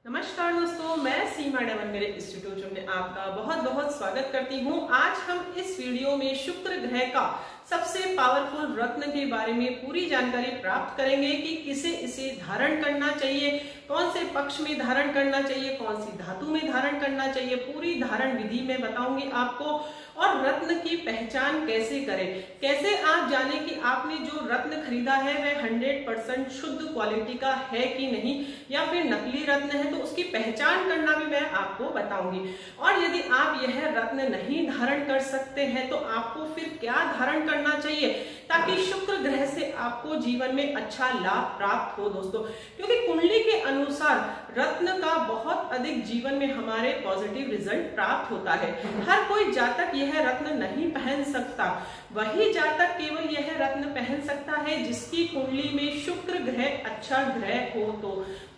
नमस्कार दोस्तों, मैं सीमा डेमन मेरे इंस्टीट्यूट में आपका बहुत बहुत स्वागत करती हूँ। आज हम इस वीडियो में शुक्र ग्रह का सबसे पावरफुल रत्न के बारे में पूरी जानकारी प्राप्त करेंगे कि किसे इसे धारण करना चाहिए, कौन से पक्ष में धारण करना चाहिए, कौन सी धातु में धारण करना चाहिए। पूरी धारण विधि में बताऊंगी आपको, और रत्न की पहचान कैसे करें, कैसे आप जाने कि आपने जो रत्न खरीदा है वह 100% शुद्ध क्वालिटी का है कि नहीं, या फिर नकली रत्न है, तो उसकी पहचान करना भी मैं आपको बताऊंगी। और यदि आप यह रत्न नहीं धारण कर सकते हैं तो आपको फिर क्या धारण करना चाहिए ताकि शुक्र ग्रह से आपको जीवन में अच्छा लाभ प्राप्त हो दोस्तों। क्योंकि कुंडली के अनुसार रत्न का बहुत अधिक जीवन में हमारे पॉजिटिव रिजल्ट प्राप्त होता है। हर कोई जातक यह रत्न नहीं पहन सकता, वही जातक केवल यह रत्न पहन सकता है जिसकी कुंडली में शुक्र ग्रह अच्छा ग्रह हो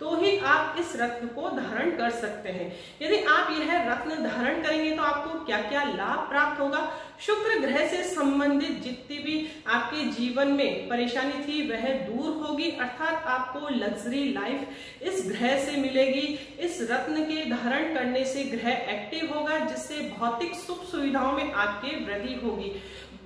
तो ही आप इस रत्न को धारण कर सकते हैं। यदि आप यह रत्न धारण करेंगे तो आपको क्या क्या लाभ प्राप्त होगा। शुक्र ग्रह से संबंधित जितनी भी आपके जीवन में परेशानी थी वह दूर होगी, अर्थात आपको लग्जरी लाइफ इस ग्रह से मिलेगी। इस रत्न के धारण करने से ग्रह एक्टिव होगा, जिससे भौतिक सुख सुविधाओं में आपके वृद्धि होगी।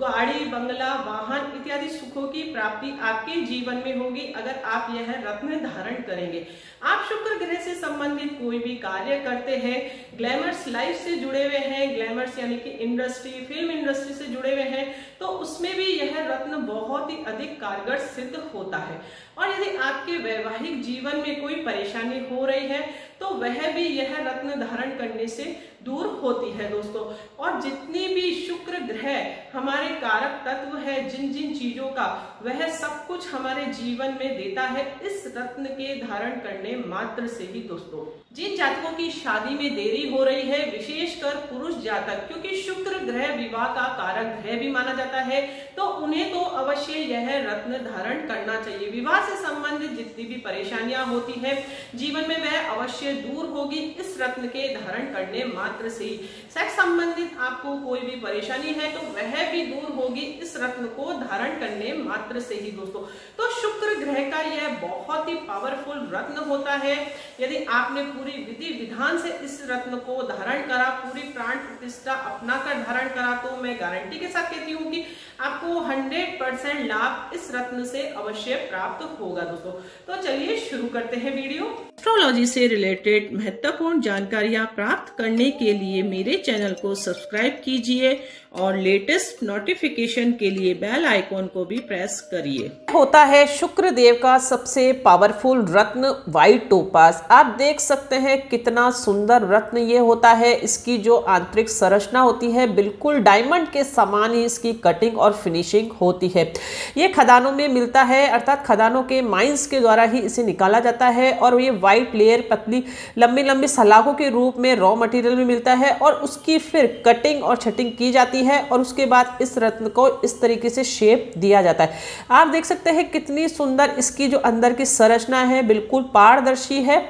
गाड़ी, बंगला, वाहन इत्यादि सुखों की प्राप्ति आपके जीवन में होगी अगर आप यह रत्न धारण करेंगे। आप शुक्र ग्रह से संबंधित कोई भी कार्य करते हैं, ग्लैमर्स लाइफ से जुड़े हुए हैं, ग्लैमर्स यानी कि इंडस्ट्री, फिल्म इंडस्ट्री से जुड़े हुए हैं, तो उसमें भी यह रत्न बहुत ही अधिक कारगर सिद्ध होता है। और यदि आपके वैवाहिक जीवन में कोई परेशानी हो रही है तो वह भी यह रत्न धारण करने से दूर होती है दोस्तों। और जितनी भी शुक्र ग्रह हमारे कारक तत्व है, जिन जिन चीजों का, वह सब कुछ हमारे जीवन में देता है इस रत्न के धारण करने मात्र से ही दोस्तों। जिन जातकों की शादी में देरी हो रही है, विशेषकर पुरुष जातक, क्योंकि शुक्र ग्रह विवाह का कारक ग्रह भी माना जाता है, तो उन्हें तो अवश्य यह रत्न धारण करना चाहिए। विवाह से संबंधित जितनी भी परेशानियां होती है जीवन में वह अवश्य दूर होगी इस रत्न के धारण करने मात्र से ही। सेक्स संबंधित आपको कोई भी परेशानी है तो वह भी दूर होगी इस रत्न को धारण करने मात्र से ही दोस्तों। तो शुक्र ग्रह का यह बहुत ही पावरफुल रत्न होता है। यदि आपने पूरी विधि विधान से इस रत्न को धारण करा, पूरी प्राण प्रतिष्ठा अपना कर धारण करा, तो मैं गारंटी के साथ कहती हूँ कि आपको 100% लाभ इस रत्न से अवश्य प्राप्त होगा दोस्तों। तो चलिए शुरू करते हैं वीडियो। एस्ट्रोलॉजी से रिलेटेड महत्वपूर्ण जानकारियां प्राप्त करने के लिए मेरे चैनल को सब्सक्राइब कीजिए और लेटेस्ट नोटिफिकेशन के लिए बेल आइकॉन को भी प्रेस करिए। होता है शुक्र देव का सबसे पावरफुल रत्न व्हाइट टोपाज। आप देख सकते हैं कितना सुंदर रत्न ये होता है। इसकी जो आंतरिक संरचना होती है बिल्कुल डायमंड के समान ही इसकी कटिंग और फिनिशिंग होती है। ये खदानों में मिलता है, अर्थात खदानों के माइंस के द्वारा ही इसे निकाला जाता है। और ये व्हाइट लेयर पतली लंबी लंबी सलाखों के रूप में रॉ मटेरियल में मिलता है और उसकी फिर कटिंग और छटिंग की जाती है और उसके बाद इस रत्न को इस तरीके से शेप दिया जाता है। आप देख सकते हैं कितनी सुंदर इसकी जो अंदर की संरचना है, बिल्कुल पारदर्शी है।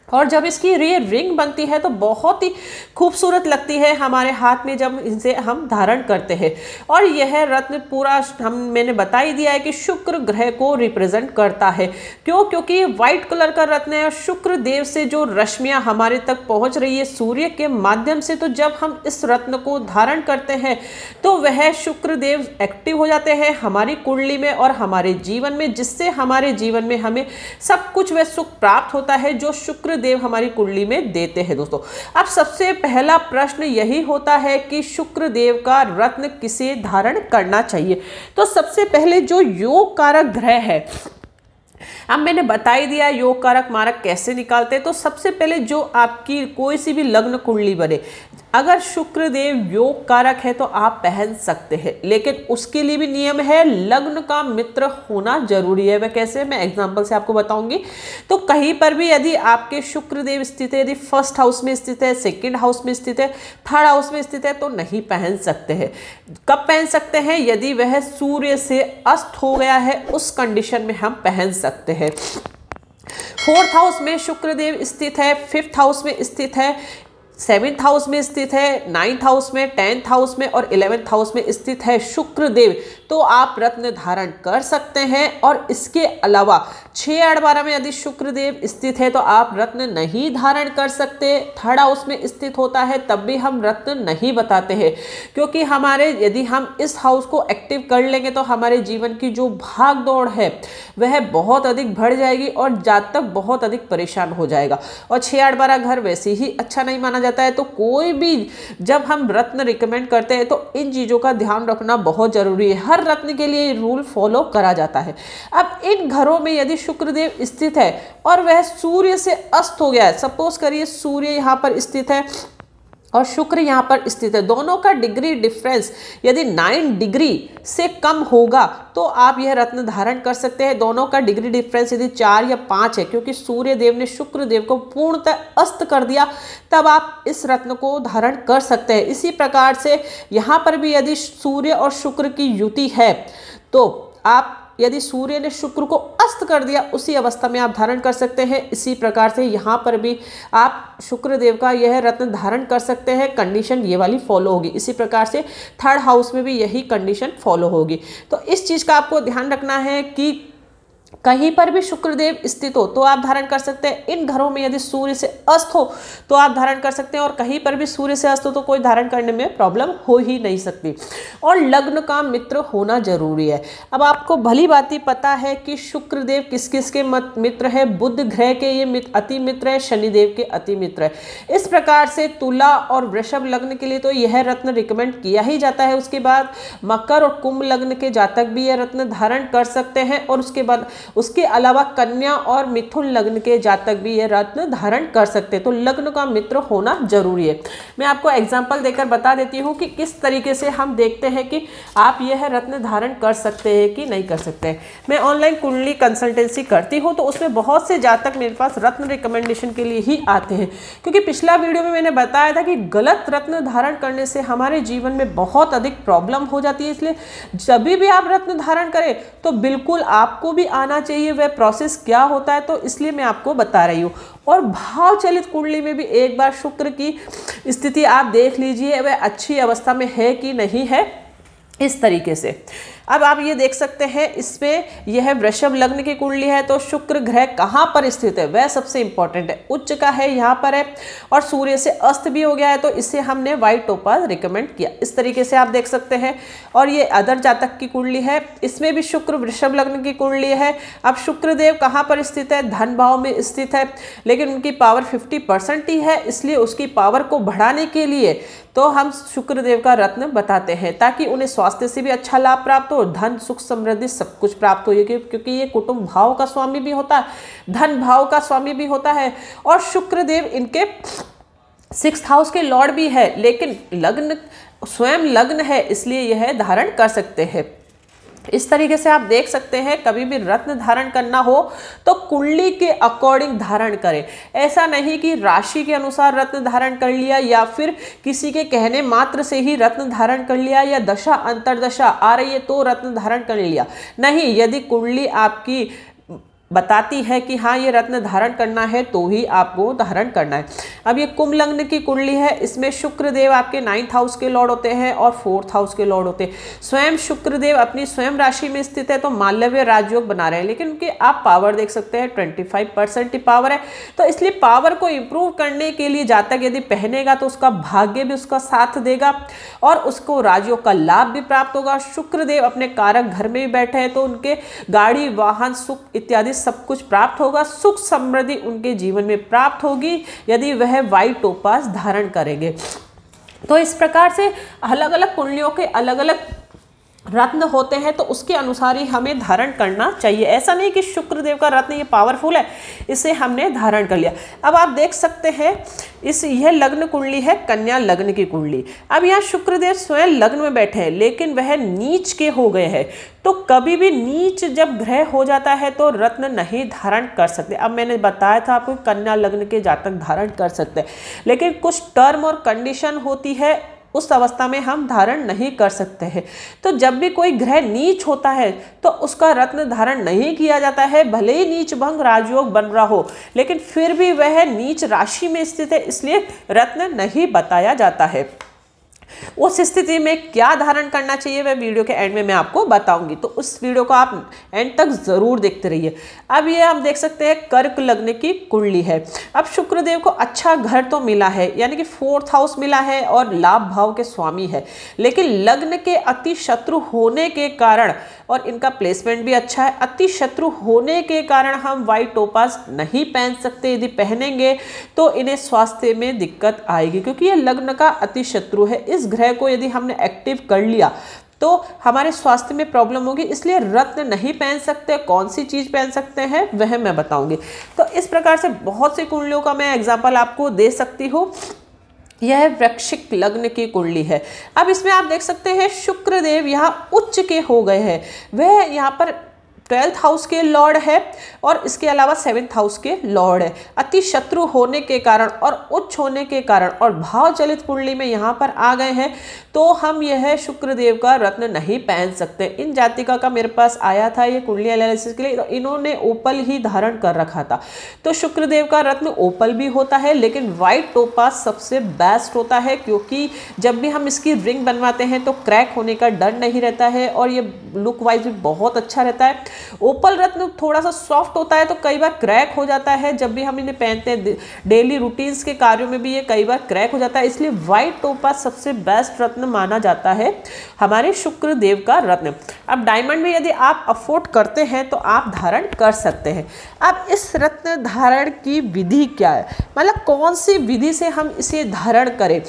और जब इसकी ये रिंग बनती है तो बहुत ही खूबसूरत लगती है हमारे हाथ में जब इसे हम धारण करते हैं। और यह रत्न पूरा मैंने बता ही दिया है कि शुक्र ग्रह को रिप्रेजेंट करता है। क्यों? क्योंकि ये व्हाइट कलर का रत्न है और शुक्र देव से जो रश्मियां हमारे तक पहुंच रही है सूर्य के माध्यम से, तो जब हम इस रत्न को धारण करते हैं तो वह शुक्र देव एक्टिव हो जाते हैं हमारी कुंडली में और हमारे जीवन में, जिससे हमारे जीवन में हमें सब कुछ वह सुख प्राप्त होता है जो शुक्र देव हमारी कुंडली में देते हैं दोस्तों। अब सबसे पहला प्रश्न यही होता है कि शुक्र देव का रत्न किसे धारण करना चाहिए। तो सबसे पहले जो योग कारक ग्रह है, अब मैंने बता ही दिया योग कारक मारक कैसे निकालते हैं। तो सबसे पहले जो आपकी कोई सी भी लग्न कुंडली बने, अगर शुक्र देव योग कारक है तो आप पहन सकते हैं, लेकिन उसके लिए भी नियम है, लग्न का मित्र होना जरूरी है। वह कैसे, मैं एग्जांपल से आपको बताऊंगी। तो कहीं पर भी यदि आपके शुक्र देव स्थित है, यदि फर्स्ट हाउस में स्थित है, सेकंड हाउस में स्थित है, थर्ड हाउस में स्थित है, तो नहीं पहन सकते हैं। कब पहन सकते हैं? यदि वह सूर्य से अस्त हो गया है, उस कंडीशन में हम पहन सकते हैं। फोर्थ हाउस में शुक्र देव स्थित है, फिफ्थ हाउस में स्थित है, 7th हाउस में स्थित है, 9th हाउस में, 10th हाउस में और 11th हाउस में स्थित है शुक्र देव, तो आप रत्न धारण कर सकते हैं। और इसके अलावा 6 8 12 में यदि शुक्रदेव स्थित है तो आप रत्न नहीं धारण कर सकते। 3rd हाउस में स्थित होता है तब भी हम रत्न नहीं बताते हैं, क्योंकि हमारे यदि हम इस हाउस को एक्टिव कर लेंगे तो हमारे जीवन की जो भाग दौड़ है वह बहुत अधिक बढ़ जाएगी और जातक बहुत अधिक परेशान हो जाएगा। और 6 8 12 घर वैसे ही अच्छा नहीं माना जाता है। तो कोई भी जब हम रत्न रिकमेंड करते हैं तो इन चीज़ों का ध्यान रखना बहुत जरूरी है। हर रत्न के लिए रूल फॉलो करा जाता है। अब इन घरों में यदि शुक्रदेव स्थित है और वह सूर्य से अस्त हो गया है, सपोज करिए सूर्य यहाँ पर स्थित है और शुक्र यहाँ पर स्थित है, दोनों का डिग्री डिफरेंस यदि 9 डिग्री से कम होगा तो आप यह रत्न धारण कर सकते हैं। दोनों का डिग्री डिफरेंस यदि 4 या 5 है, क्योंकि सूर्य देव ने शुक्र देव को पूर्णतः अस्त कर दिया, तब आप इस रत्न को धारण कर सकते हैं। इसी प्रकार से यहाँ पर भी यदि सूर्य और शुक्र की युति है तो आप यदि सूर्य ने शुक्र को अस्त कर दिया उसी अवस्था में आप धारण कर सकते हैं। इसी प्रकार से यहाँ पर भी आप शुक्रदेव का यह रत्न धारण कर सकते हैं। कंडीशन ये वाली फॉलो होगी। इसी प्रकार से 3rd हाउस में भी यही कंडीशन फॉलो होगी। तो इस चीज़ का आपको ध्यान रखना है कि कहीं पर भी शुक्रदेव स्थित हो तो आप धारण कर सकते हैं। इन घरों में यदि सूर्य से अस्त हो तो आप धारण कर सकते हैं, और कहीं पर भी सूर्य से अस्त हो तो कोई धारण करने में प्रॉब्लम हो ही नहीं सकती। और लग्न का मित्र होना जरूरी है। अब आपको भली भांति पता है कि शुक्रदेव किस किस के मित्र है। बुध ग्रह के ये अति मित्र है, शनिदेव के अति मित्र है। इस प्रकार से तुला और वृषभ लग्न के लिए तो यह रत्न रिकमेंड किया ही जाता है। उसके बाद मकर और कुंभ लग्न के जातक भी यह रत्न धारण कर सकते हैं, और उसके अलावा कन्या और मिथुन लग्न के जातक भी यह रत्न धारण कर सकते हैं। तो लग्न का मित्र होना जरूरी है। मैं आपको एग्जांपल देकर बता देती हूँ कि किस तरीके से हम देखते हैं कि आप यह रत्न धारण कर सकते हैं कि नहीं कर सकते हैं। मैं ऑनलाइन कुंडली कंसल्टेंसी करती हूँ, तो उसमें बहुत से जातक मेरे पास रत्न रिकमेंडेशन के लिए ही आते हैं, क्योंकि पिछला वीडियो में मैंने बताया था कि गलत रत्न धारण करने से हमारे जीवन में बहुत अधिक प्रॉब्लम हो जाती है। इसलिए जब भी आप रत्न धारण करें तो बिल्कुल आपको भी आना चाहिए वह प्रोसेस क्या होता है, तो इसलिए मैं आपको बता रही हूँ। और भाव चलित कुंडली में भी एक बार शुक्र की स्थिति आप देख लीजिए, वह अच्छी अवस्था में है कि नहीं है, इस तरीके से। अब आप ये देख सकते हैं, इसमें यह वृषभ लग्न की कुंडली है, तो शुक्र ग्रह कहाँ पर स्थित है वह सबसे इंपॉर्टेंट है। उच्च का है, यहाँ पर है, और सूर्य से अस्त भी हो गया है, तो इसे हमने व्हाइट टोपाज रिकमेंड किया। इस तरीके से आप देख सकते हैं। और ये अदर जातक की कुंडली है, इसमें भी शुक्र वृषभ लग्न की कुंडली है। अब शुक्रदेव कहाँ पर स्थित है, धन भाव में स्थित है, लेकिन उनकी पावर 50% ही है, इसलिए उसकी पावर को बढ़ाने के लिए तो हम शुक्रदेव का रत्न बताते हैं, ताकि उन्हें स्वास्थ्य से भी अच्छा लाभ प्राप्त हो, धन सुख समृद्धि सब कुछ प्राप्त हो। क्योंकि ये कुटुंब भाव का स्वामी भी होता है, धन भाव का स्वामी भी होता है, और शुक्रदेव इनके 6th हाउस के लॉर्ड भी है, लेकिन लग्न स्वयं लग्न है, इसलिए यह धारण कर सकते हैं। इस तरीके से आप देख सकते हैं, कभी भी रत्न धारण करना हो तो कुंडली के अकॉर्डिंग धारण करें। ऐसा नहीं कि राशि के अनुसार रत्न धारण कर लिया, या फिर किसी के कहने मात्र से ही रत्न धारण कर लिया, या दशा अंतरदशा आ रही है तो रत्न धारण कर लिया। नहीं, यदि कुंडली आपकी बताती है कि हाँ ये रत्न धारण करना है तो ही आपको धारण करना है। अब ये कुंभ लग्न की कुंडली है, इसमें शुक्रदेव आपके 9th हाउस के लॉर्ड होते हैं और 4th हाउस के लॉर्ड होते हैं। स्वयं शुक्रदेव अपनी स्वयं राशि में स्थित है, तो मालव्य राजयोग बना रहे हैं, लेकिन उनकी आप पावर देख सकते हैं 25% ही पावर है। तो इसलिए पावर को इंप्रूव करने के लिए जातक यदि पहनेगा तो उसका भाग्य भी उसका साथ देगा और उसको राजयोग का लाभ भी प्राप्त होगा। शुक्रदेव अपने कारक घर में भी बैठे हैं, तो उनके गाड़ी वाहन सुख इत्यादि सब कुछ प्राप्त होगा। सुख समृद्धि उनके जीवन में प्राप्त होगी यदि वह व्हाइट टोपाज धारण करेंगे। तो इस प्रकार से अलग अलग कुंडलियों के अलग अलग रत्न होते हैं, तो उसके अनुसार ही हमें धारण करना चाहिए। ऐसा नहीं कि शुक्रदेव का रत्न ये पावरफुल है, इसे हमने धारण कर लिया। अब आप देख सकते हैं यह लग्न कुंडली है, कन्या लग्न की कुंडली। अब यहाँ शुक्रदेव स्वयं लग्न में बैठे हैं, लेकिन वह नीच के हो गए हैं। तो कभी भी नीच जब ग्रह हो जाता है तो रत्न नहीं धारण कर सकते। अब मैंने बताया था आपको कन्या लग्न के जातक धारण कर सकते हैं, लेकिन कुछ टर्म और कंडीशन होती है, उस अवस्था में हम धारण नहीं कर सकते हैं। तो जब भी कोई ग्रह नीच होता है तो उसका रत्न धारण नहीं किया जाता है, भले ही नीच भंग राजयोग बन रहा हो, लेकिन फिर भी वह नीच राशि में स्थित है, इसलिए रत्न नहीं बताया जाता है। उस स्थिति में क्या धारण करना चाहिए वह वीडियो के एंड में मैं आपको बताऊंगी, तो उस वीडियो को आप एंड तक जरूर देखते रहिए। अब ये हम देख सकते हैं कर्क लग्न की कुंडली है। अब शुक्रदेव को अच्छा घर तो मिला है, यानी कि 4th हाउस मिला है और लाभ भाव के स्वामी है, लेकिन लग्न के अति शत्रु होने के कारण, और इनका प्लेसमेंट भी अच्छा है, अति शत्रु होने के कारण हम व्हाइट टोपाज नहीं पहन सकते। यदि पहनेंगे तो इन्हें स्वास्थ्य में दिक्कत आएगी, क्योंकि ये लग्न का अति शत्रु है। इस ग्रह को यदि हमने एक्टिव कर लिया तो हमारे स्वास्थ्य में प्रॉब्लम होगी, इसलिए रत्न नहीं पहन सकते। कौन सी चीज पहन सकते हैं वह मैं बताऊंगी। तो इस प्रकार से बहुत सी कुंडलियों का मैं एग्जाम्पल आपको दे सकती हूँ। यह वृश्चिक लग्न की कुंडली है। अब इसमें आप देख सकते हैं शुक्रदेव यहाँ उच्च के हो गए हैं। वह यहाँ पर 12th हाउस के लॉर्ड है और इसके अलावा 7th हाउस के लॉर्ड है। अति शत्रु होने के कारण और उच्च होने के कारण और भाव चलित कुंडली में यहाँ पर आ गए हैं, तो हम यह शुक्रदेव का रत्न नहीं पहन सकते। इन जातिका का मेरे पास आया था ये कुंडली एनालिसिस के लिए, तो इन्होंने ओपल ही धारण कर रखा था। तो शुक्रदेव का रत्न ओपल भी होता है, लेकिन व्हाइट टोपाज सबसे बेस्ट होता है, क्योंकि जब भी हम इसकी रिंग बनवाते हैं तो क्रैक होने का डर नहीं रहता है और ये लुक वाइज भी बहुत अच्छा रहता है। ओपल रत्न थोड़ा सा सॉफ्ट होता है तो कई बार क्रैक हो जाता है। जब भी हम इन्हें पहनते हैं डेली रूटीन्स के कार्यों में भी ये कई बार क्रैक हो जाता है, इसलिए व्हाइट टोपाज सबसे बेस्ट रत्न माना जाता है हमारे शुक्रदेव का रत्न। अब डायमंड में यदि आप अफोर्ड करते हैं तो आप धारण कर सकते हैं। अब इस रत्न धारण की विधि क्या है, मतलब कौन सी विधि से हम इसे धारण करें,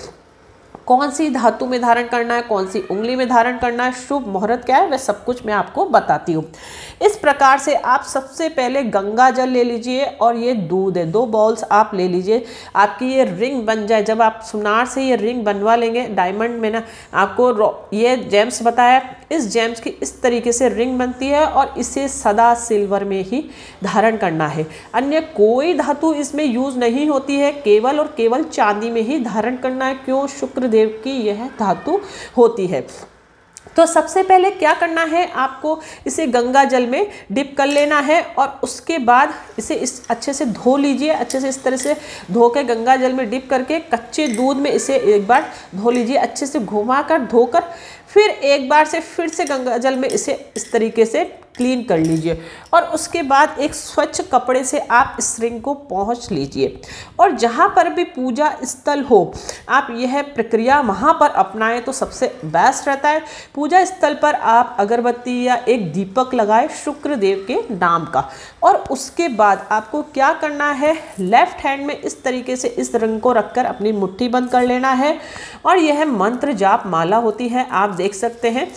कौन सी धातु में धारण करना है, कौन सी उंगली में धारण करना है, शुभ मुहूर्त क्या है, वह सब कुछ मैं आपको बताती हूँ। इस प्रकार से आप सबसे पहले गंगा जल ले लीजिए और ये दूध है, 2 बॉल्स आप ले लीजिए। आपकी ये रिंग बन जाए, जब आप सुनार से ये रिंग बनवा लेंगे, डायमंड में ना आपको ये जेम्स बताया, इस जेम्स की इस तरीके से रिंग बनती है और इसे सदा सिल्वर में ही धारण करना है। अन्य कोई धातु इसमें यूज नहीं होती है, केवल और केवल चांदी में ही धारण करना है। क्यों? शुक्रदेव की यह धातु होती है। तो सबसे पहले क्या करना है, आपको इसे गंगा जल में डिप कर लेना है और उसके बाद इसे अच्छे से धो लीजिए। अच्छे से इस तरह से धो के गंगा जल में डिप करके कच्चे दूध में इसे एक बार धो लीजिए, अच्छे से घुमाकर धोकर फिर एक बार से फिर से गंगा जल में इसे इस तरीके से क्लीन कर लीजिए और उसके बाद एक स्वच्छ कपड़े से आप इस रिंग को पोंछ लीजिए और जहाँ पर भी पूजा स्थल हो आप यह प्रक्रिया वहाँ पर अपनाएं तो सबसे बेस्ट रहता है। पूजा स्थल पर आप अगरबत्ती या एक दीपक लगाएं शुक्रदेव के नाम का और उसके बाद आपको क्या करना है, लेफ्ट हैंड में इस तरीके से इस रिंग को रखकर अपनी मुट्ठी बंद कर लेना है और यह मंत्र जाप माला होती है, आप देख सकते हैं।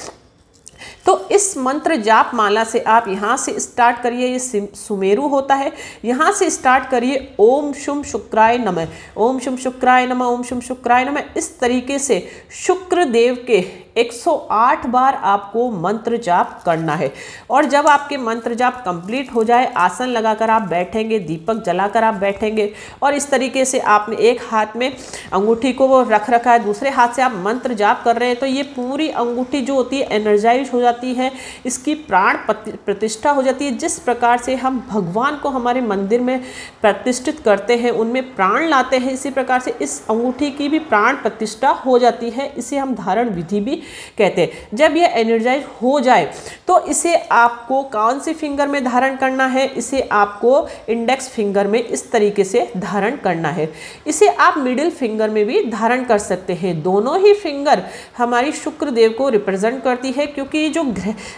तो इस मंत्र जाप माला से आप यहाँ से स्टार्ट करिए, ये सुमेरु होता है, यहाँ से स्टार्ट करिए ओम शुम शुक्राय नमः, ओम शुम शुक्राय नमः, ओम शुम शुक्राय नमः। इस तरीके से शुक्रदेव के 108 बार आपको मंत्र जाप करना है और जब आपके मंत्र जाप कंप्लीट हो जाए, आसन लगाकर आप बैठेंगे, दीपक जलाकर आप बैठेंगे और इस तरीके से आपने एक हाथ में अंगूठी को वो रख रखा है, दूसरे हाथ से आप मंत्र जाप कर रहे हैं, तो ये पूरी अंगूठी जो होती है एनर्जाइज हो जाती है, इसकी प्राण प्रतिष्ठा हो जाती है। जिस प्रकार से हम भगवान को हमारे मंदिर में प्रतिष्ठित करते हैं, उनमें प्राण लाते हैं, इसी प्रकार से इस अंगूठी की भी प्राण प्रतिष्ठा हो जाती है। इसे हम धारण विधि भी कहते हैं। जब यह एनर्जाइज हो जाए तो इसे आपको कौन सी फिंगर में धारण करना है, इसे आपको इंडेक्स फिंगर में इस तरीके से धारण करना है। इसे आप मिडिल फिंगर में भी धारण कर सकते हैं। दोनों ही फिंगर हमारी शुक्रदेव को रिप्रेजेंट करती है, क्योंकि जो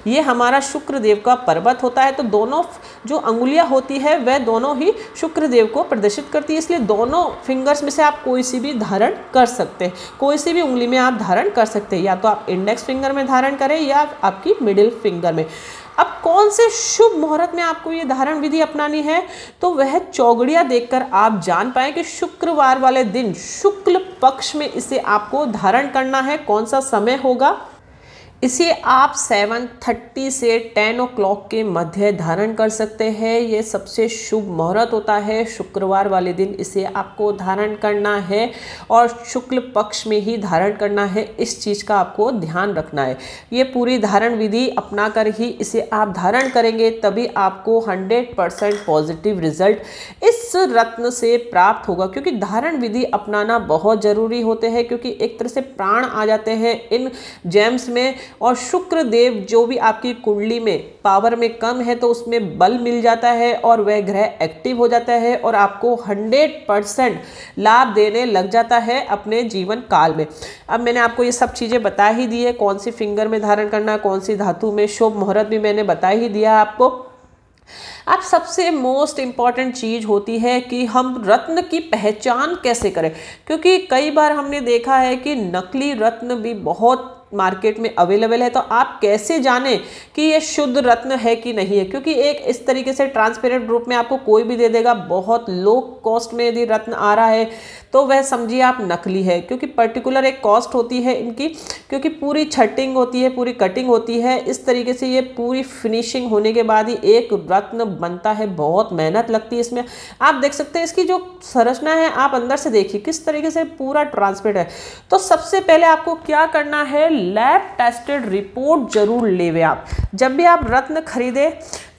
ये हमारा शुक्रदेव का पर्वत होता है, तो दोनों जो अंगुलियां होती है वह दोनों ही शुक्रदेव को प्रदर्शित करती है, इसलिए दोनों फिंगर्स में से आप कोई सी भी धारण कर सकते हैं, कोई सी भी उंगली में आप धारण कर सकते हैं, या तो आप इंडेक्स फिंगर में धारण करें या आपकी मिडिल फिंगर में। अब कौन से शुभ मुहूर्त में आपको ये धारण विधि अपनानी है, तो वह चौगड़िया देखकर आप जान पाए कि शुक्रवार वाले दिन शुक्ल पक्ष में इसे आपको धारण करना है। कौन सा समय होगा, इसे आप 7:30 से 10 o'clock के मध्य धारण कर सकते हैं। ये सबसे शुभ मुहूर्त होता है, शुक्रवार वाले दिन इसे आपको धारण करना है और शुक्ल पक्ष में ही धारण करना है। इस चीज़ का आपको ध्यान रखना है। ये पूरी धारण विधि अपना कर ही इसे आप धारण करेंगे, तभी आपको 100% पॉजिटिव रिजल्ट इस रत्न से प्राप्त होगा। क्योंकि धारण विधि अपनाना बहुत ज़रूरी होते हैं, क्योंकि एक तरह से प्राण आ जाते हैं इन जेम्स में। और शुक्र देव जो भी आपकी कुंडली में पावर में कम है तो उसमें बल मिल जाता है और वह ग्रह एक्टिव हो जाता है और आपको 100% लाभ देने लग जाता है अपने जीवन काल में। अब मैंने आपको ये सब चीज़ें बता ही दी है, कौन सी फिंगर में धारण करना, कौन सी धातु में, शुभ मुहूर्त भी मैंने बता ही दिया आपको। अब सबसे मोस्ट इम्पॉर्टेंट चीज़ होती है कि हम रत्न की पहचान कैसे करें, क्योंकि कई बार हमने देखा है कि नकली रत्न भी बहुत मार्केट में अवेलेबल है। तो आप कैसे जानें कि ये शुद्ध रत्न है कि नहीं है, क्योंकि एक इस तरीके से ट्रांसपेरेंट रूप में आपको कोई भी दे देगा। बहुत लो कॉस्ट में यदि रत्न आ रहा है तो वह समझिए आप नकली है, क्योंकि पर्टिकुलर एक कॉस्ट होती है इनकी, क्योंकि पूरी छटिंग होती है, पूरी कटिंग होती है। इस तरीके से ये पूरी फिनिशिंग होने के बाद ही एक रत्न बनता है, बहुत मेहनत लगती है इसमें। आप देख सकते हैं इसकी जो संरचना है, आप अंदर से देखिए किस तरीके से पूरा ट्रांसपेरेंट है। तो सबसे पहले आपको क्या करना है, लैब टेस्टेड रिपोर्ट जरूर लेवे आप। जब भी आप रत्न खरीदे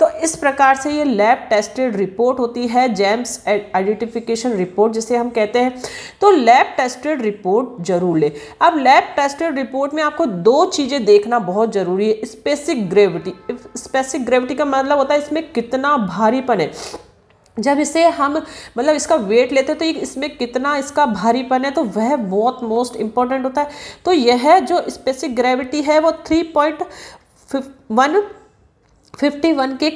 तो इस प्रकार से ये लैब टेस्टेड रिपोर्ट होती है, जेम्स आइडेंटिफिकेशन रिपोर्ट जिसे हम कहते हैं। तो लैब टेस्टेड रिपोर्ट जरूर ले। अब लैब टेस्टेड रिपोर्ट में आपको दो चीज़ें देखना बहुत जरूरी है। स्पेसिफिक ग्रेविटी, स्पेसिफिक ग्रेविटी का मतलब होता है इसमें कितना भारीपन है। जब इसे हम मतलब इसका वेट लेते हैं तो इसमें कितना इसका भारीपन है, तो वह बहुत मोस्ट इम्पॉर्टेंट होता है। तो यह जो स्पेसिफिक ग्रेविटी है वो 3.151 के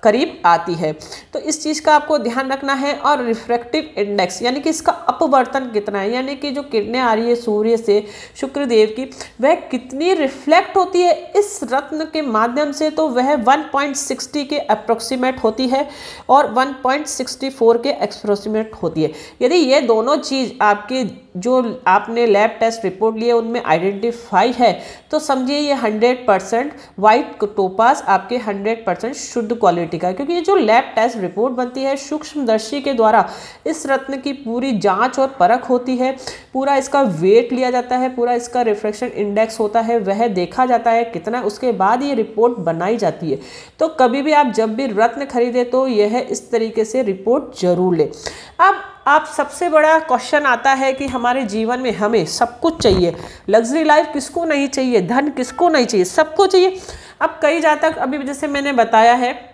करीब आती है। तो इस चीज़ का आपको ध्यान रखना है। और रिफ्रैक्टिव इंडेक्स यानी कि इसका अपवर्तन कितना है, यानी कि जो किरणें आ रही है सूर्य से शुक्रदेव की, वह कितनी रिफ्लेक्ट होती है इस रत्न के माध्यम से, तो वह 1.60 के अप्रोक्सीमेट होती है और 1.64 के अप्रोक्सीमेट होती है। यदि ये दोनों चीज़ आपके जो आपने लैब टेस्ट रिपोर्ट लिए उनमें आइडेंटिफाई है तो समझिए ये 100% वाइट टोपास आपके 100% शुद्ध क्वालिटी का है। क्योंकि ये जो लैब टेस्ट रिपोर्ट बनती है सूक्ष्मदर्शी के द्वारा इस रत्न की पूरी जांच और परख होती है, पूरा इसका वेट लिया जाता है, पूरा इसका रिफ्रैक्शन इंडेक्स होता है, वह देखा जाता है कितना, उसके बाद ये रिपोर्ट बनाई जाती है। तो कभी भी आप जब भी रत्न खरीदे तो यह इस तरीके से रिपोर्ट जरूर ले। अब आप सबसे बड़ा क्वेश्चन आता है कि हमारे जीवन में हमें सब कुछ चाहिए, लग्जरी लाइफ किसको नहीं चाहिए, धन किसको नहीं चाहिए, सबको चाहिए। अब कई जातक, अभी जैसे मैंने बताया है,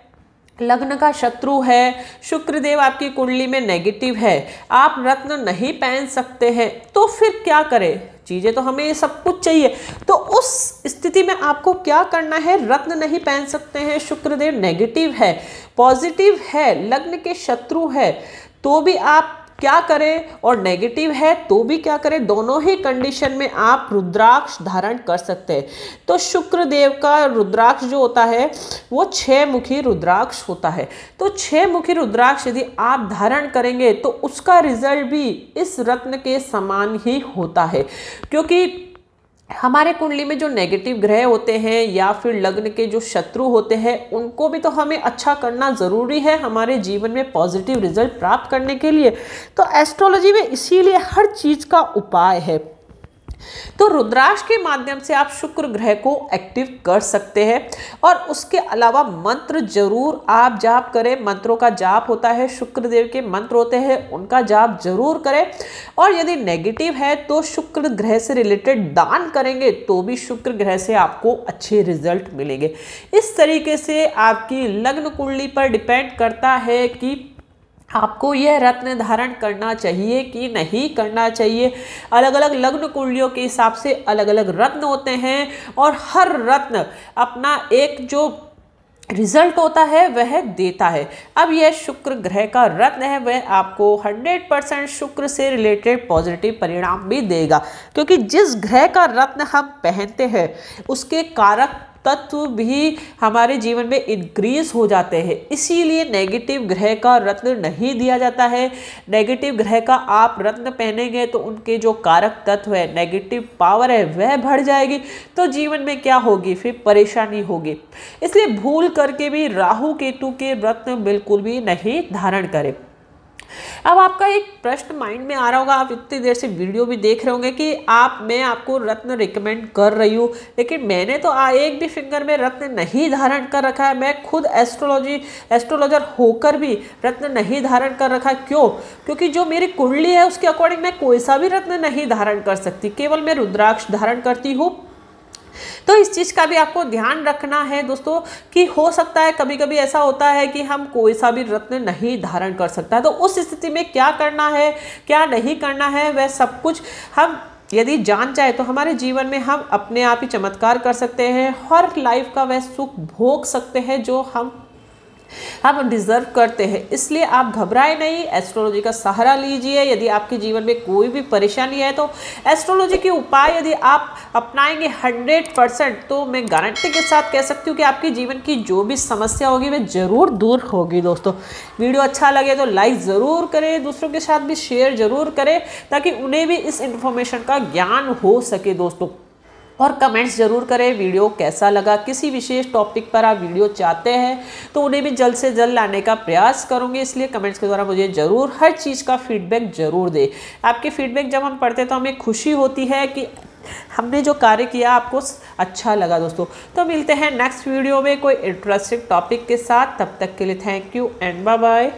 लग्न का शत्रु है, शुक्रदेव आपकी कुंडली में नेगेटिव है, आप रत्न नहीं पहन सकते हैं, तो फिर क्या करें? चीज़ें तो हमें सब कुछ चाहिए। तो उस स्थिति में आपको क्या करना है, रत्न नहीं पहन सकते हैं, शुक्रदेव नेगेटिव है, पॉजिटिव है, लग्न के शत्रु है, तो भी आप क्या करें, और नेगेटिव है तो भी क्या करें, दोनों ही कंडीशन में आप रुद्राक्ष धारण कर सकते हैं। तो शुक्र देव का रुद्राक्ष जो होता है वो 6 मुखी रुद्राक्ष होता है। तो 6 मुखी रुद्राक्ष यदि आप धारण करेंगे तो उसका रिजल्ट भी इस रत्न के समान ही होता है। क्योंकि हमारे कुंडली में जो नेगेटिव ग्रह होते हैं या फिर लग्न के जो शत्रु होते हैं उनको भी तो हमें अच्छा करना ज़रूरी है हमारे जीवन में पॉजिटिव रिजल्ट प्राप्त करने के लिए। तो एस्ट्रोलॉजी में इसीलिए हर चीज़ का उपाय है। तो रुद्राक्ष के माध्यम से आप शुक्र ग्रह को एक्टिव कर सकते हैं। और उसके अलावा मंत्र जरूर आप जाप करें, मंत्रों का जाप होता है, शुक्र देव के मंत्र होते हैं उनका जाप जरूर करें। और यदि नेगेटिव है तो शुक्र ग्रह से रिलेटेड दान करेंगे तो भी शुक्र ग्रह से आपको अच्छे रिजल्ट मिलेंगे। इस तरीके से आपकी लग्न कुंडली पर डिपेंड करता है कि आपको यह रत्न धारण करना चाहिए कि नहीं करना चाहिए। अलग अलग लग्न कुंडलियों के हिसाब से अलग अलग रत्न होते हैं और हर रत्न अपना एक जो रिजल्ट होता है वह देता है। अब यह शुक्र ग्रह का रत्न है, वह आपको 100% शुक्र से रिलेटेड पॉजिटिव परिणाम भी देगा। क्योंकि जिस ग्रह का रत्न हम पहनते हैं उसके कारक तत्व भी हमारे जीवन में इंक्रीज हो जाते हैं। इसीलिए नेगेटिव ग्रह का रत्न नहीं दिया जाता है। नेगेटिव ग्रह का आप रत्न पहनेंगे तो उनके जो कारक तत्व है, नेगेटिव पावर है, वह बढ़ जाएगी, तो जीवन में क्या होगी, फिर परेशानी होगी। इसलिए भूल करके भी राहु केतु के रत्न बिल्कुल भी नहीं धारण करें। अब आपका एक प्रश्न माइंड में आ रहा होगा, आप इतनी देर से वीडियो भी देख रहे होंगे कि मैं आपको रत्न रिकमेंड कर रही हूँ, लेकिन मैंने तो एक भी फिंगर में रत्न नहीं धारण कर रखा है। मैं खुद एस्ट्रोलॉजर होकर भी रत्न नहीं धारण कर रखा। क्यों? क्योंकि जो मेरी कुंडली है उसके अकॉर्डिंग मैं कोई सा भी रत्न नहीं धारण कर सकती, केवल मैं रुद्राक्ष धारण करती हूँ। तो इस चीज़ का भी आपको ध्यान रखना है दोस्तों कि हो सकता है कभी कभी ऐसा होता है कि हम कोई सा भी रत्न नहीं धारण कर सकता है। तो उस स्थिति में क्या करना है, क्या नहीं करना है, वह सब कुछ हम यदि जान जाए तो हमारे जीवन में हम अपने आप ही चमत्कार कर सकते हैं। हर लाइफ का वह सुख भोग सकते हैं जो हम डिजर्व करते हैं। इसलिए आप घबराए नहीं, एस्ट्रोलॉजी का सहारा लीजिए। यदि आपके जीवन में कोई भी परेशानी है तो एस्ट्रोलॉजी के उपाय यदि आप अपनाएंगे 100%, तो मैं गारंटी के साथ कह सकती हूँ कि आपके जीवन की जो भी समस्या होगी वह जरूर दूर होगी। दोस्तों वीडियो अच्छा लगे तो लाइक ज़रूर करें, दूसरों के साथ भी शेयर ज़रूर करें ताकि उन्हें भी इस इन्फॉर्मेशन का ज्ञान हो सके दोस्तों। और कमेंट्स जरूर करें वीडियो कैसा लगा। किसी विशेष टॉपिक पर आप वीडियो चाहते हैं तो उन्हें भी जल्द से जल्द लाने का प्रयास करूंगी, इसलिए कमेंट्स के द्वारा मुझे ज़रूर हर चीज़ का फीडबैक ज़रूर दें। आपके फीडबैक जब हम पढ़ते हैं तो हमें खुशी होती है कि हमने जो कार्य किया आपको अच्छा लगा। दोस्तों तो मिलते हैं नेक्स्ट वीडियो में कोई इंटरेस्टिंग टॉपिक के साथ। तब तक के लिए thank you and bye bye.